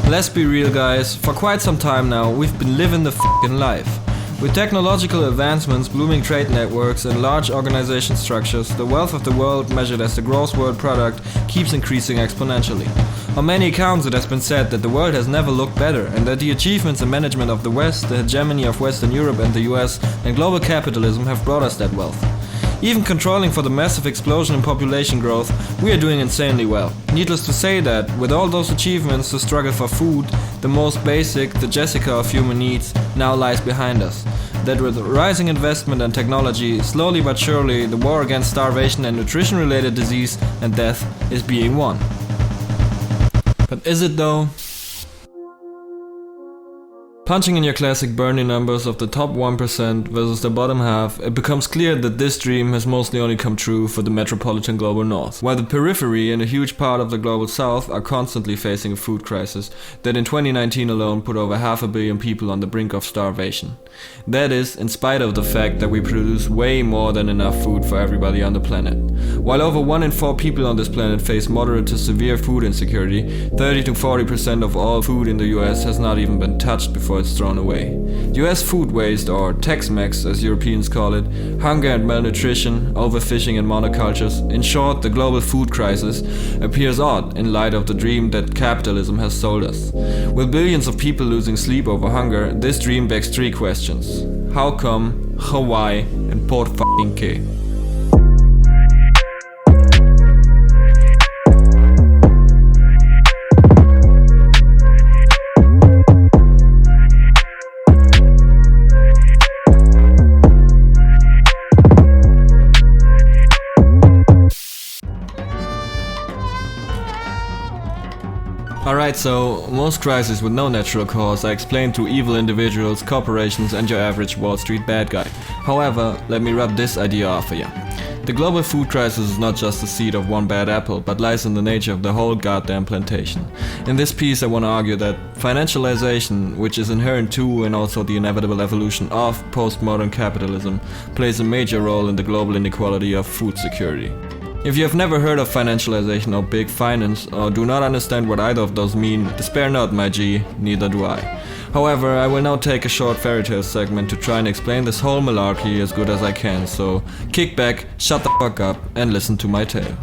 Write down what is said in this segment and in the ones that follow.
Let's be real, guys, for quite some time now we've been living the f***ing life. With technological advancements, blooming trade networks and large organization structures, the wealth of the world measured as the gross world product keeps increasing exponentially. On many accounts it has been said that the world has never looked better and that the achievements and management of the West, the hegemony of Western Europe and the US and global capitalism have brought us that wealth. Even controlling for the massive explosion in population growth, we are doing insanely well. Needless to say that, with all those achievements, the struggle for food, the most basic, the Jessica of human needs, now lies behind us. That with rising investment and technology, slowly but surely, the war against starvation and nutrition-related disease and death is being won. But is it though? Punching in your classic Bernie numbers of the top 1% versus the bottom half, it becomes clear that this dream has mostly only come true for the metropolitan global north, while the periphery and a huge part of the global south are constantly facing a food crisis that in 2019 alone put over 500 million people on the brink of starvation. That is, in spite of the fact that we produce way more than enough food for everybody on the planet. While over 1 in 4 people on this planet face moderate to severe food insecurity, 30 to 40% of all food in the US has not even been touched before it's thrown away. US food waste, or Tex-Mex as Europeans call it, hunger and malnutrition, overfishing and monocultures, in short, the global food crisis, appears odd in light of the dream that capitalism has sold us. With billions of people losing sleep over hunger, this dream begs 3 questions. How come, why, and por fucking qué? Alright, so most crises with no natural cause are explained through evil individuals, corporations and your average Wall Street bad guy. However, let me rub this idea off for you. The global food crisis is not just the seed of one bad apple, but lies in the nature of the whole goddamn plantation. In this piece I want to argue that financialization, which is inherent to and also the inevitable evolution of postmodern capitalism, plays a major role in the global inequality of food security. If you have never heard of financialization or big finance, or do not understand what either of those mean, despair not, my G, neither do I. However, I will now take a short fairy tale segment to try and explain this whole malarkey as good as I can, so kick back, shut the fuck up, and listen to my tale.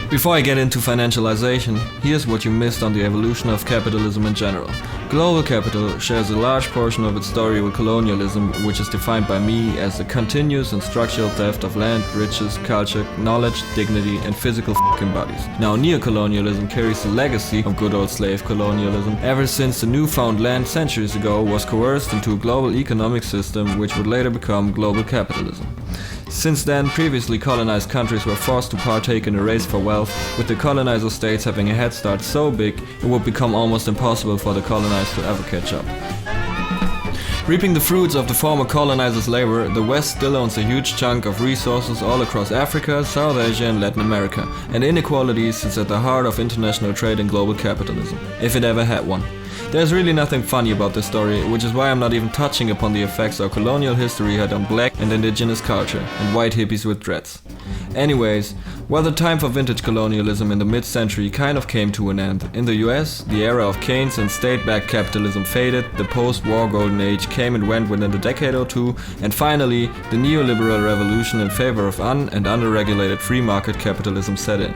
Before I get into financialization, here's what you missed on the evolution of capitalism in general. Global capital shares a large portion of its story with colonialism, which is defined by me as the continuous and structural theft of land, riches, culture, knowledge, dignity, and physical fucking bodies. Now, neocolonialism carries the legacy of good old slave colonialism, ever since the newfound land centuries ago was coerced into a global economic system which would later become global capitalism. Since then, previously colonized countries were forced to partake in a race for wealth, with the colonizer states having a head start so big it would become almost impossible for the colonized to ever catch up. Reaping the fruits of the former colonizers' labor, the West still owns a huge chunk of resources all across Africa, South Asia and Latin America, and inequality sits at the heart of international trade and global capitalism, if it ever had one. There's really nothing funny about this story, which is why I'm not even touching upon the effects our colonial history had on black and indigenous culture, and white hippies with dreads. Anyways, well, the time for vintage colonialism in the mid-century kind of came to an end. In the US, the era of Keynes and state-backed capitalism faded, the post-war golden age came and went within a decade or two, and finally, the neoliberal revolution in favor of and underregulated free market capitalism set in.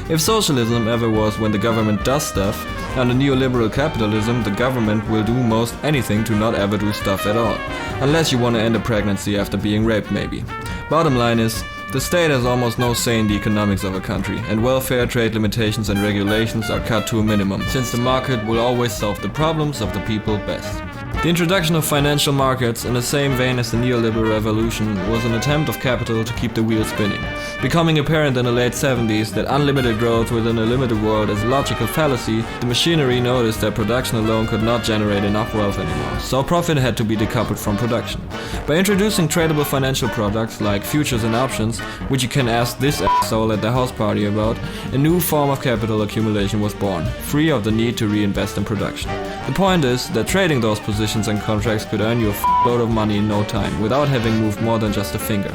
If socialism ever was when the government does stuff, under neoliberal capitalism, the government will do most anything to not ever do stuff at all. Unless you want to end a pregnancy after being raped, maybe. Bottom line is, the state has almost no say in the economics of a country, and welfare, trade limitations and regulations are cut to a minimum, since the market will always solve the problems of the people best. The introduction of financial markets, in the same vein as the neoliberal revolution, was an attempt of capital to keep the wheel spinning. Becoming apparent in the late 70s that unlimited growth within a limited world is a logical fallacy, the machinery noticed that production alone could not generate enough wealth anymore, so profit had to be decoupled from production. By introducing tradable financial products like futures and options, which you can ask this asshole at the house party about, a new form of capital accumulation was born, free of the need to reinvest in production. The point is that trading those positions acquisitions and contracts could earn you a load of money in no time, without having moved more than just a finger.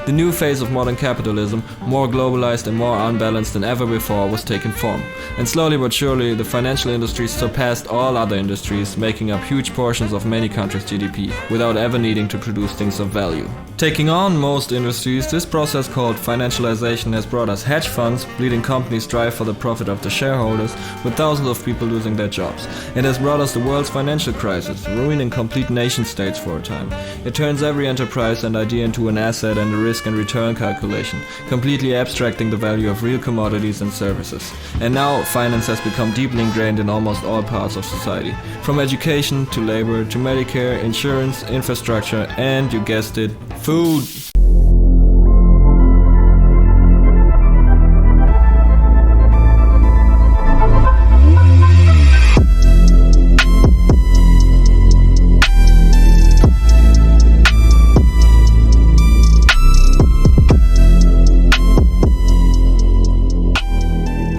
The new phase of modern capitalism, more globalized and more unbalanced than ever before, was taking form. And slowly but surely, the financial industry surpassed all other industries, making up huge portions of many countries' GDP, without ever needing to produce things of value. Taking on most industries, this process called financialization has brought us hedge funds, bleeding companies strive for the profit of the shareholders, with thousands of people losing their jobs. It has brought us the world's financial crisis, ruining complete nation states for a time. It turns every enterprise and idea into an asset and a risk and return calculation, completely abstracting the value of real commodities and services. And now, finance has become deeply ingrained in almost all parts of society. From education to labor to Medicare, insurance, infrastructure, and, you guessed it, food.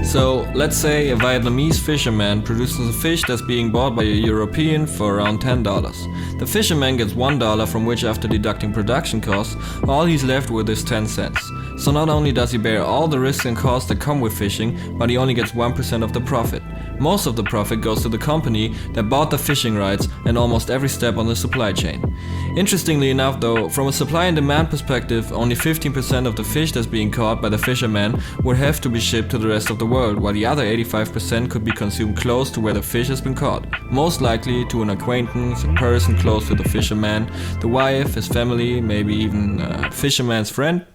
So, let's say a Vietnamese fisherman produces a fish that's being bought by a European for around $10. The fisherman gets $1 from which, after deducting production costs, all he's left with is 10 cents. So not only does he bear all the risks and costs that come with fishing, but he only gets 1% of the profit. Most of the profit goes to the company that bought the fishing rights and almost every step on the supply chain. Interestingly enough though, from a supply and demand perspective, only 15% of the fish that's being caught by the fisherman would have to be shipped to the rest of the world, while the other 85% could be consumed close to where the fish has been caught. Most likely to an acquaintance, a person close to the fisherman, the wife, his family, maybe even a fisherman's friend.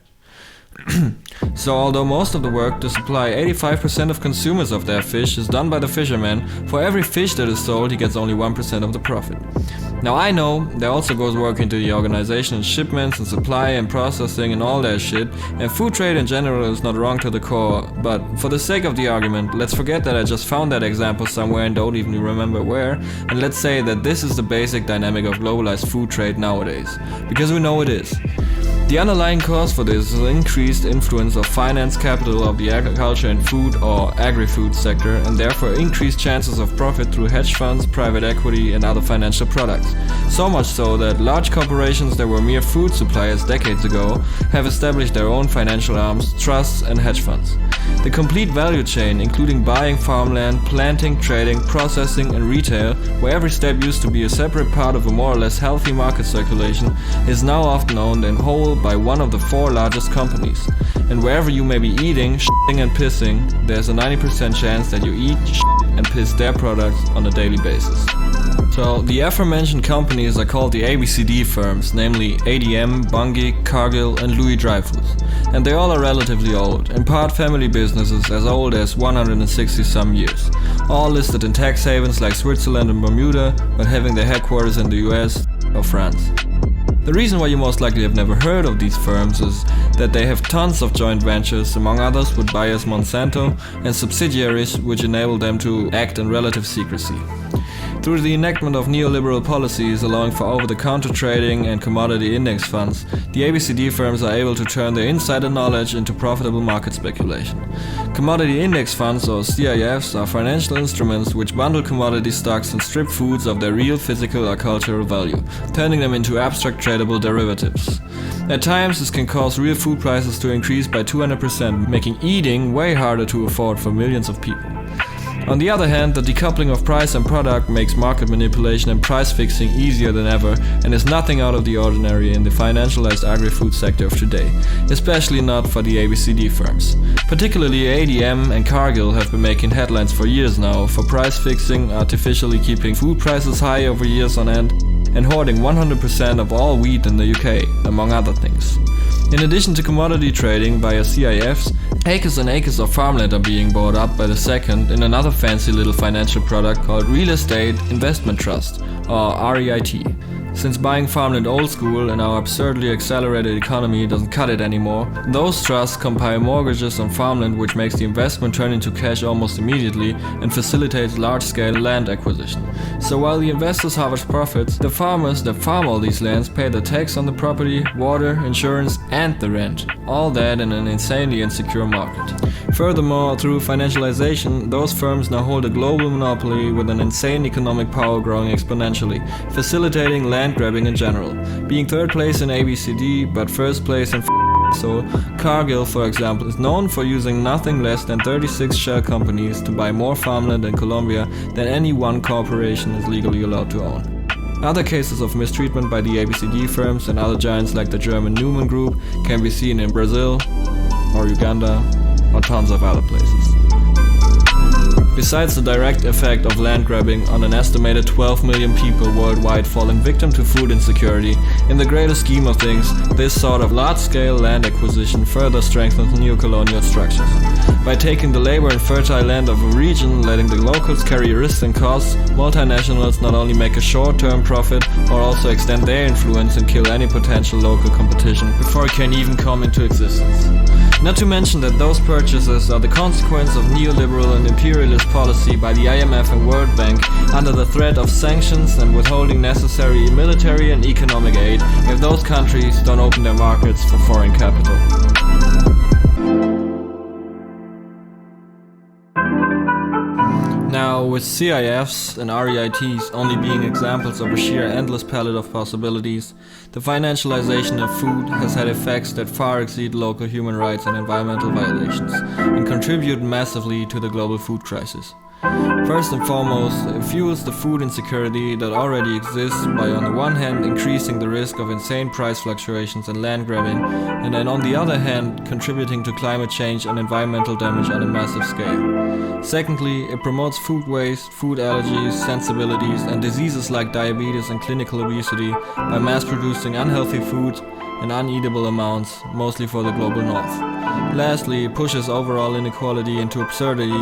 So although most of the work to supply 85% of consumers of their fish is done by the fisherman, for every fish that is sold he gets only 1% of the profit. Now I know there also goes work into the organization and shipments and supply and processing and all that shit, and food trade in general is not wrong to the core, but for the sake of the argument, let's forget that I just found that example somewhere and don't even remember where, and let's say that this is the basic dynamic of globalized food trade nowadays, because we know it is. The underlying cause for this is the increased influence of finance capital of the agriculture and food or agri-food sector, and therefore increased chances of profit through hedge funds, private equity and other financial products. So much so that large corporations that were mere food suppliers decades ago have established their own financial arms, trusts and hedge funds. The complete value chain, including buying farmland, planting, trading, processing and retail, where every step used to be a separate part of a more or less healthy market circulation, is now often owned in whole by one of the 4 largest companies. And wherever you may be eating, shitting and pissing, there's a 90% chance that you eat, shit and piss their products on a daily basis. So the aforementioned companies are called the ABCD firms, namely ADM, Bunge, Cargill and Louis Dreyfus. And they all are relatively old, in part family businesses as old as 160 some years. All listed in tax havens like Switzerland and Bermuda, but having their headquarters in the US or France. The reason why you most likely have never heard of these firms is that they have tons of joint ventures, among others with buyers Monsanto, and subsidiaries which enable them to act in relative secrecy. Through the enactment of neoliberal policies allowing for over-the-counter trading and commodity index funds, the ABCD firms are able to turn their insider knowledge into profitable market speculation. Commodity index funds, or CIFs, are financial instruments which bundle commodity stocks and strip foods of their real physical or cultural value, turning them into abstract tradable derivatives. At times, this can cause real food prices to increase by 200%, making eating way harder to afford for millions of people. On the other hand, the decoupling of price and product makes market manipulation and price fixing easier than ever, and is nothing out of the ordinary in the financialized agri-food sector of today, especially not for the ABCD firms. Particularly ADM and Cargill have been making headlines for years now for price fixing, artificially keeping food prices high over years on end, and hoarding 100% of all wheat in the UK, among other things. In addition to commodity trading via CIFs, acres and acres of farmland are being bought up by the second in another fancy little financial product called Real Estate Investment Trust, or REIT. Since buying farmland old school in our absurdly accelerated economy doesn't cut it anymore, those trusts compile mortgages on farmland, which makes the investment turn into cash almost immediately and facilitates large-scale land acquisition. So while the investors harvest profits, the farmers that farm all these lands pay the tax on the property, water, insurance and the rent. All that in an insanely insecure market. Furthermore, through financialization, those firms now hold a global monopoly with an insane economic power growing exponentially, facilitating land grabbing in general. Being third place in ABCD, but first place in so, Cargill, for example, is known for using nothing less than 36 shell companies to buy more farmland in Colombia than any one corporation is legally allowed to own. Other cases of mistreatment by the ABCD firms and other giants like the German Newman Group can be seen in Brazil or Uganda or tons of other places. Besides the direct effect of land grabbing on an estimated 12 million people worldwide falling victim to food insecurity, in the greater scheme of things, this sort of large-scale land acquisition further strengthens neocolonial structures. By taking the labor and fertile land of a region, letting the locals carry risks and costs, multinationals not only make a short-term profit, or also extend their influence and kill any potential local competition before it can even come into existence. Not to mention that those purchases are the consequence of neoliberal and imperialist policy by the IMF and World Bank under the threat of sanctions and withholding necessary military and economic aid if those countries don't open their markets for foreign capital. Now, with CIFs and REITs only being examples of a sheer endless palette of possibilities, the financialization of food has had effects that far exceed local human rights and environmental violations, and contribute massively to the global food crisis. First and foremost, it fuels the food insecurity that already exists by on the one hand increasing the risk of insane price fluctuations and land grabbing, and then on the other hand contributing to climate change and environmental damage on a massive scale. Secondly, it promotes food waste, food allergies, sensibilities, and diseases like diabetes and clinical obesity by mass-producing unhealthy food in uneatable amounts, mostly for the global north. Lastly, it pushes overall inequality into absurdity,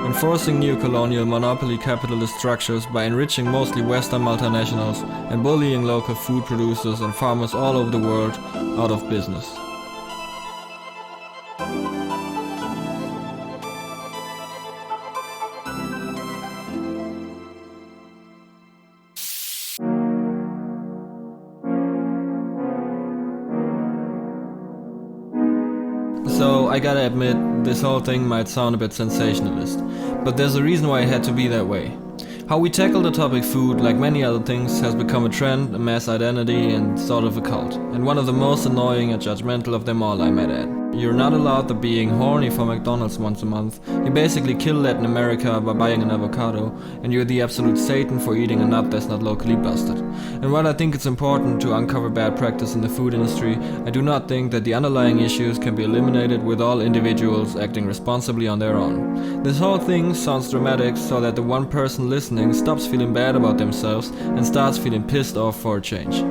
enforcing neocolonial monopoly capitalist structures by enriching mostly Western multinationals and bullying local food producers and farmers all over the world out of business. So I gotta admit, this whole thing might sound a bit sensationalist, but there's a reason why it had to be that way. How we tackle the topic food, like many other things, has become a trend, a mass identity, and sort of a cult. And one of the most annoying and judgmental of them all, I might add. You're not allowed the being horny for McDonald's once a month. You basically kill Latin America by buying an avocado, and you're the absolute Satan for eating a nut that's not locally busted. And while I think it's important to uncover bad practice in the food industry, I do not think that the underlying issues can be eliminated with all individuals acting responsibly on their own. This whole thing sounds dramatic so that the one person listening stops feeling bad about themselves and starts feeling pissed off for a change.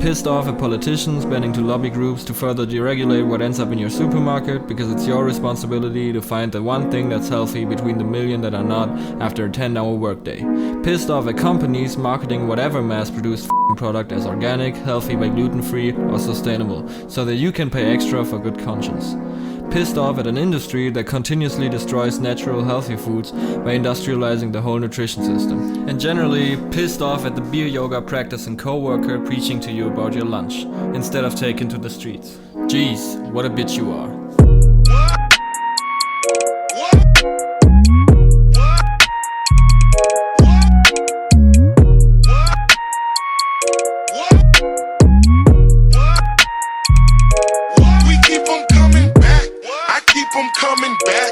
Pissed off at politicians bending to lobby groups to further deregulate what ends up in your supermarket because it's your responsibility to find the one thing that's healthy between the million that are not after a 10-hour workday. Pissed off at companies marketing whatever mass-produced product as organic, healthy by gluten-free or sustainable, so that you can pay extra for good conscience. Pissed off at an industry that continuously destroys natural healthy foods by industrializing the whole nutrition system. And generally pissed off at the beer yoga practicing co-worker preaching to you about your lunch, instead of taking to the streets. Jeez, what a bitch you are. Coming back,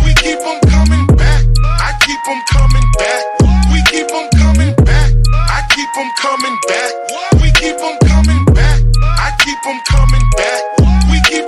we keep them coming back. I keep them coming back. We keep them coming back. I keep them coming back. We keep them coming back. I keep them coming back. We keep